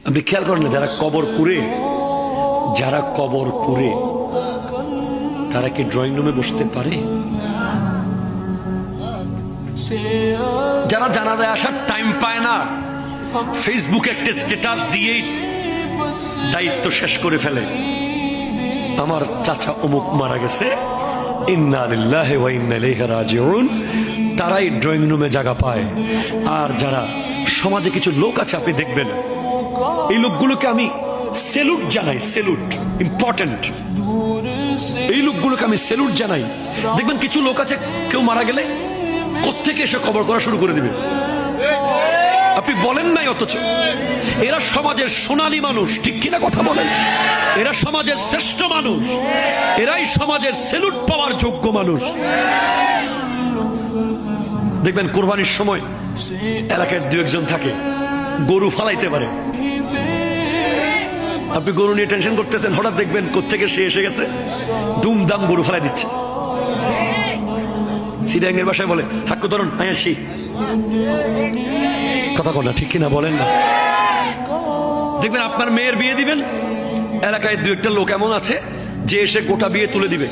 আপনি খেয়াল করেন না, যারা কবর কুড়ে তারা কি ড্রয়িং রুমে বসতে পারে? যারা জানাজায় আসার টাইম পায় না, ফেসবুকে একটা স্ট্যাটাস দিয়েই দায়িত্ব শেষ করে ফেলে, আমার চাচা অমুক মারা গেছে, ইন্না লিল্লাহি ওয়া ইন্না ইলাইহি রাজিউন, তারাই ড্রয়িং রুমে জায়গা পায়। আর যারা সমাজে কিছু লোক আছে, আপনি দেখবেন এই লোকগুলোকে আমি সেলুট জানাই, সেলুট ইম্পর্টেন্ট, এই লোকগুলোকে আমি সেলুট জানাই। দেখবেন কিছু লোক আছে, কেউ মারা গেলে কোত্থেকে এসে খবর করা শুরু করে দিবে, আপনি বলেন নাই, অথচ এরা সমাজের সোনালী মানুষ, ঠিক কিনা কথা বলেন? এরা সমাজের শ্রেষ্ঠ মানুষ, এরাই সমাজের সেলুট পাওয়ার যোগ্য মানুষ। দেখবেন কোরবানির সময় এলাকায় দু একজন থাকে, গরু ফালাইতে পারে, আপনি গরু নিয়ে টেনশন করতেছেন, হঠাৎ দেখবেন কোত্থেকে সে এসে গেছে, দুমদাম গরু ফালাই দিচ্ছে। সিডাঙ্গের ভাষায় বলে হাক্কু ধরুন আয়াসি, কথা বল না, ঠিক কিনা বলেন না? দেখবেন আপনার মেয়ের বিয়ে দিবেন, এলাকায় দু একটা লোক এমন আছে যে এসে গোটা বিয়ে তুলে দিবে,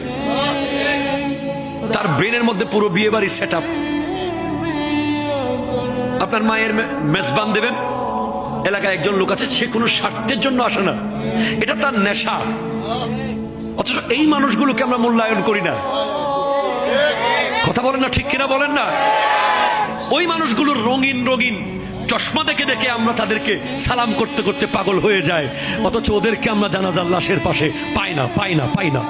তার ব্রেনের মধ্যে পুরো বিয়ে বাড়ি সেট আপ। আপনার মায়ের মেজবান দেবেন, এলাকায় একজন লোক আছে, সে কোনো স্বার্থের জন্য আসে না, এটা তার নেশা, অথচ এই মানুষগুলোকে আমরা মূল্যায়ন করি না। কথা বলেন না, ঠিক কিনা বলেন না? ওই মানুষগুলোর রঙিন রঙিন চশমা দেখে দেখে আমরা তাদেরকে সালাম করতে করতে পাগল হয়ে যায়, অথচ ওদেরকে আমরা জানাজার লাশের পাশে পাই না।